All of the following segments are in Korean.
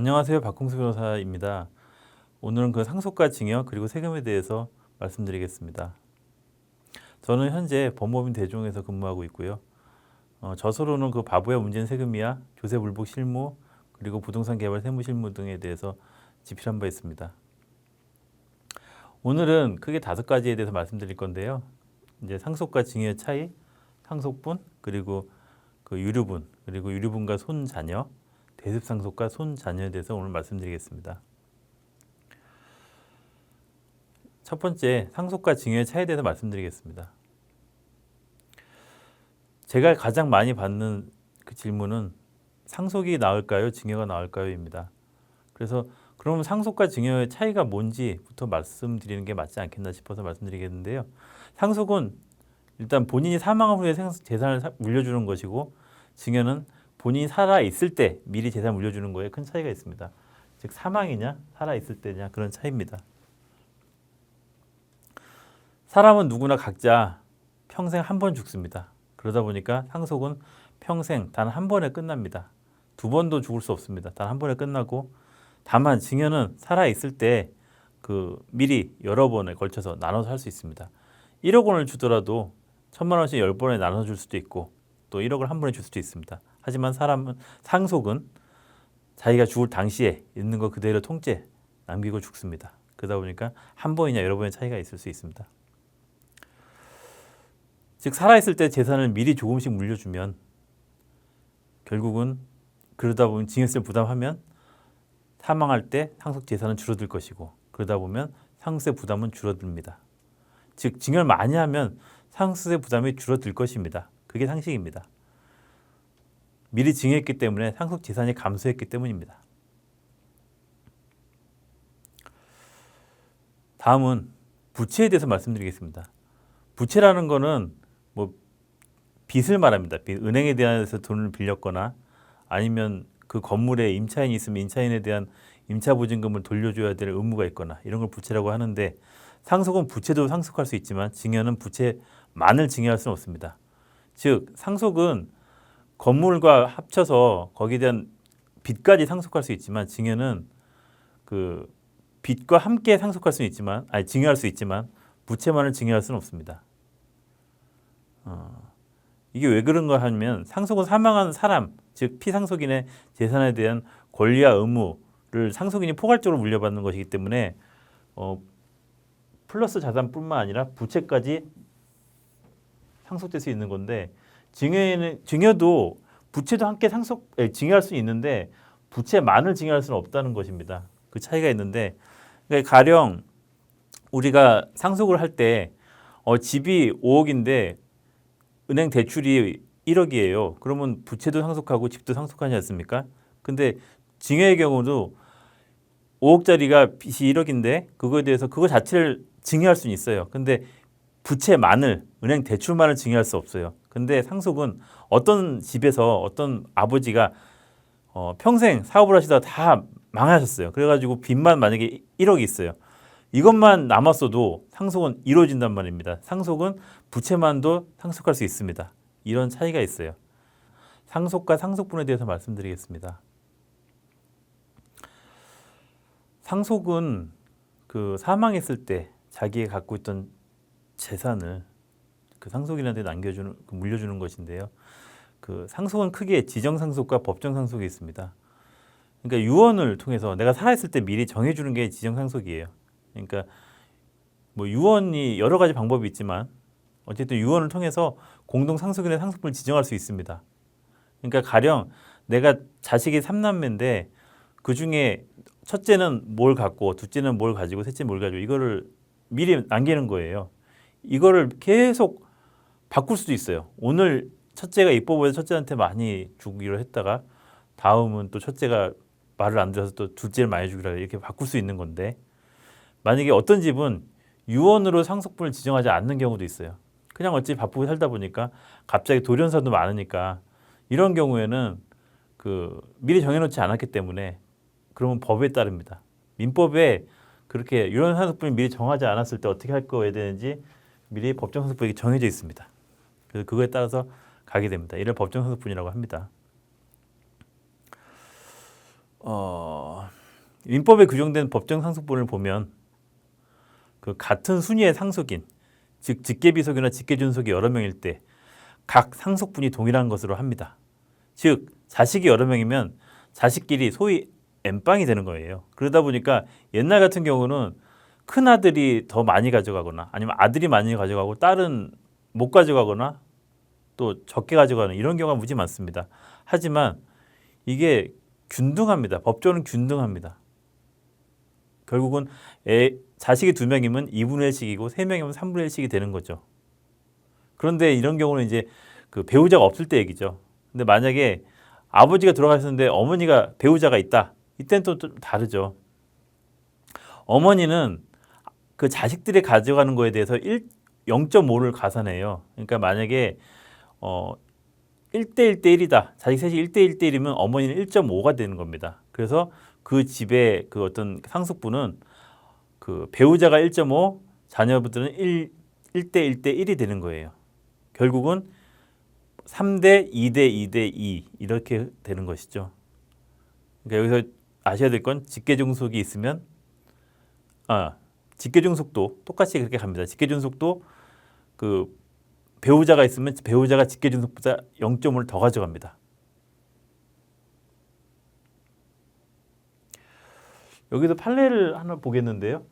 안녕하세요. 박홍수 변호사입니다. 오늘은 그 상속과 증여 그리고 세금에 대해서 말씀드리겠습니다. 저는 현재 법무법인 대종에서 근무하고 있고요. 저서로는 그 바보야 문제는 세금이야, 조세불복 실무, 그리고 부동산 개발 세무 실무 등에 대해서 집필한 바 있습니다. 오늘은 크게 5가지에 대해서 말씀드릴 건데요. 이제 상속과 증여의 차이, 상속분, 그리고 그 유류분, 그리고 유류분과 손자녀, 대습상속과 손자녀에 대해서 오늘 말씀드리겠습니다. 첫 번째, 상속과 증여의 차이에 대해서 말씀드리겠습니다. 제가 가장 많이 받는 그 질문은 상속이 나을까요? 증여가 나을까요?입니다. 그래서 그럼 상속과 증여의 차이가 뭔지부터 말씀드리는 게 맞지 않겠나 싶어서 말씀드리겠는데요. 상속은 일단 본인이 사망한 후에 재산을 물려주는 것이고, 증여는 본인이 살아있을 때 미리 재산 물려주는 거에 큰 차이가 있습니다. 즉 사망이냐 살아있을 때냐 그런 차이입니다. 사람은 누구나 각자 평생 한 번 죽습니다. 그러다 보니까 상속은 평생 단 한 번에 끝납니다. 2번도 죽을 수 없습니다. 단 한 번에 끝나고, 다만 증여는 살아있을 때 그 미리 여러 번에 걸쳐서 나눠서 할 수 있습니다. 1억 원을 주더라도 1,000만 원씩 10번에 나눠 줄 수도 있고 또 1억을 한 번에 줄 수도 있습니다. 하지만 상속은 자기가 죽을 당시에 있는 거 그대로 통째 남기고 죽습니다. 그러다 보니까 한 번이냐 여러 번의 차이가 있을 수 있습니다. 즉 살아있을 때 재산을 미리 조금씩 물려주면 결국은 그러다 보면 증여세를 부담하면 사망할 때 상속 재산은 줄어들 것이고, 그러다 보면 상속세 부담은 줄어듭니다. 즉 증여를 많이 하면 상속세 부담이 줄어들 것입니다. 그게 상식입니다. 미리 증여했기 때문에 상속 재산이 감소했기 때문입니다. 다음은 부채에 대해서 말씀드리겠습니다. 부채라는 거는 뭐 빚을 말합니다. 은행에 대해서 돈을 빌렸거나 아니면 그 건물에 임차인이 있으면 임차인에 대한 임차보증금을 돌려줘야 될 의무가 있거나 이런 걸 부채라고 하는데, 상속은 부채도 상속할 수 있지만 증여는 부채만을 증여할 수는 없습니다. 즉 상속은 건물과 합쳐서 거기에 대한 빚까지 상속할 수 있지만, 증여는 그 빚과 함께 상속할 수는 있지만, 증여할 수 있지만 부채만을 증여할 수는 없습니다. 이게 왜 그런가 하면 상속은 사망한 사람, 즉 피상속인의 재산에 대한 권리와 의무를 상속인이 포괄적으로 물려받는 것이기 때문에 플러스 자산뿐만 아니라 부채까지 상속될 수 있는 건데, 증여도 부채도 함께 증여할 수 있는데 부채만을 증여할 수는 없다는 것입니다. 그 차이가 있는데, 그러니까 가령 우리가 상속을 할 때 집이 5억인데 은행 대출이 1억이에요. 그러면 부채도 상속하고 집도 상속하지 않습니까? 근데 증여의 경우도 5억짜리가 빚이 1억인데 그거에 대해서 그거 자체를 증여할 수는 있어요. 근데 부채만을, 은행 대출만을 증여할 수 없어요. 근데 상속은 어떤 집에서 어떤 아버지가 평생 사업을 하시다가 다 망하셨어요. 그래가지고 빚만 만약에 1억이 있어요. 이것만 남았어도 상속은 이루어진단 말입니다. 상속은 부채만도 상속할 수 있습니다. 이런 차이가 있어요. 상속과 상속분에 대해서 말씀드리겠습니다. 상속은 그 사망했을 때 자기가 갖고 있던 재산을 그 상속인한테 물려주는 것인데요. 그 상속은 크게 지정상속과 법정상속이 있습니다. 그러니까 유언을 통해서 내가 살아있을 때 미리 정해주는 게 지정상속이에요. 그러니까 뭐 유언이 여러 가지 방법이 있지만 어쨌든 유언을 통해서 공동상속인의 상속분을 지정할 수 있습니다. 그러니까 가령 내가 자식이 3남매인데 그 중에 첫째는 뭘 갖고, 둘째는 뭘 가지고, 셋째는 뭘 가지고, 이거를 미리 남기는 거예요. 이거를 계속 바꿀 수도 있어요. 오늘 첫째가 이뻐 보여서 첫째한테 많이 주기로 했다가 다음은 또 첫째가 말을 안 들어서 또 둘째를 많이 주기로 이렇게 바꿀 수 있는 건데, 만약에 어떤 집은 유언으로 상속분을 지정하지 않는 경우도 있어요. 그냥 어찌 바쁘게 살다 보니까 갑자기 돌연사도 많으니까, 이런 경우에는 그 미리 정해놓지 않았기 때문에 그러면 법에 따릅니다. 민법에 그렇게 유언 상속분을 미리 정하지 않았을 때 어떻게 할 거에 되는지 미리 법정 상속분이 정해져 있습니다. 그래서 그거에 따라서 가게 됩니다. 이를 법정 상속분이라고 합니다. 민법에 규정된 법정 상속분을 보면 그 같은 순위의 상속인, 즉 직계비속이나 직계존속이 여러 명일 때 각 상속분이 동일한 것으로 합니다. 즉 자식이 여러 명이면 자식끼리 소위 엠빵이 되는 거예요. 그러다 보니까 옛날 같은 경우는 큰 아들이 더 많이 가져가거나 아니면 아들이 많이 가져가고 딸은 못 가져가거나 또 적게 가져가는 이런 경우가 무지 많습니다. 하지만 이게 균등합니다. 법조는 균등합니다. 결국은 자식이 2명이면 2분의 1씩이고 3명이면 3분의 1씩이 되는 거죠. 그런데 이런 경우는 이제 그 배우자가 없을 때 얘기죠. 근데 만약에 아버지가 돌아가셨는데 어머니가 배우자가 있다. 이때는 또 좀 다르죠. 어머니는 그 자식들이 가져가는 거에 대해서 0.5를 가산해요. 그러니까 만약에 1대 1대 1이다. 자식 셋이 1대 1대 1이면 어머니는 1.5가 되는 겁니다. 그래서 그 집의 그 어떤 상속분은 그 배우자가 1.5, 자녀분들은 1대 1대 1이 되는 거예요. 결국은 3대 2대 2대 2 이렇게 되는 것이죠. 그러니까 여기서 아셔야 될 건 직계종속이 있으면 직계종속도 똑같이 그렇게 갑니다. 직계종속도 그 배우자가 있으면 배우자가 직계종속보다 0.5를 더 가져갑니다. 여기도 판례를 하나 보겠는데요.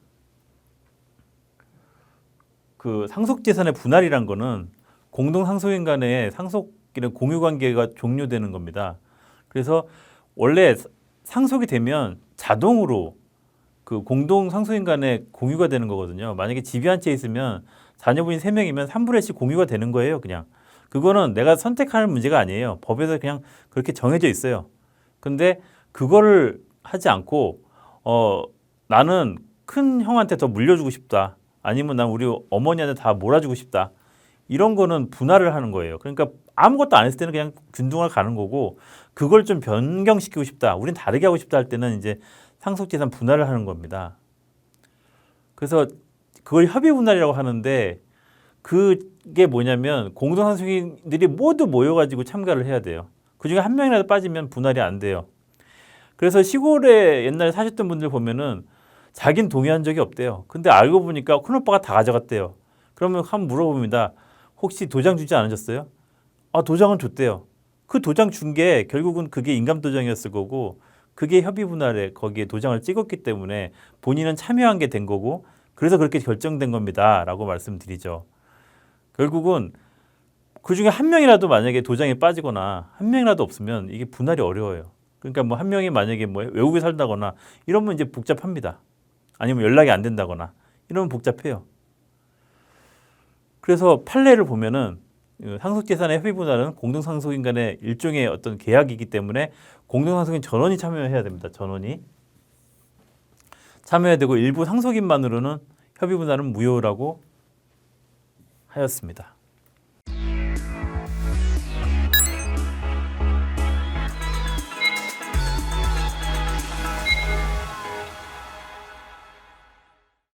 그 상속재산의 분할이란 거는 공동상속인 간의 상속이나 공유관계가 종료되는 겁니다. 그래서 원래 상속이 되면 자동으로 그 공동상속인 간에 공유가 되는 거거든요. 만약에 집이 한 채 있으면 자녀분이 3명이면 3분의 1씩 공유가 되는 거예요. 그냥 그거는 내가 선택하는 문제가 아니에요. 법에서 그냥 그렇게 정해져 있어요. 근데 그거를 하지 않고 나는 큰 형한테 더 물려주고 싶다. 아니면 난 우리 어머니한테 다 몰아주고 싶다. 이런 거는 분할을 하는 거예요. 그러니까 아무것도 안 했을 때는 그냥 균등하게 가는 거고 그걸 좀 변경시키고 싶다. 우린 다르게 하고 싶다 할 때는 이제 상속재산 분할을 하는 겁니다. 그래서 그걸 협의 분할이라고 하는데 그게 뭐냐면 공동상속인들이 모두 모여가지고 참가를 해야 돼요. 그중에 한 명이라도 빠지면 분할이 안 돼요. 그래서 시골에 옛날에 사셨던 분들 보면은 자긴 동의한 적이 없대요. 근데 알고 보니까 큰오빠가 다 가져갔대요. 그러면 한번 물어봅니다. 혹시 도장 주지 않으셨어요? 도장은 줬대요. 그 도장 준 게 결국은 그게 인감도장이었을 거고 그게 협의분할에 거기에 도장을 찍었기 때문에 본인은 참여한 게 된 거고 그래서 그렇게 결정된 겁니다. 라고 말씀드리죠. 결국은 그중에 한 명이라도 만약에 도장이 빠지거나 한 명이라도 없으면 이게 분할이 어려워요. 그러니까 뭐 한 명이 만약에 뭐 외국에 살다거나 이러면 이제 복잡합니다. 아니면 연락이 안 된다거나 이러면 복잡해요. 그래서 판례를 보면은 상속재산의 협의분할은 공동상속인 간의 일종의 어떤 계약이기 때문에 공동상속인 전원이 참여해야 됩니다. 전원이 참여해야 되고 일부 상속인만으로는 협의분할은 무효라고 하였습니다.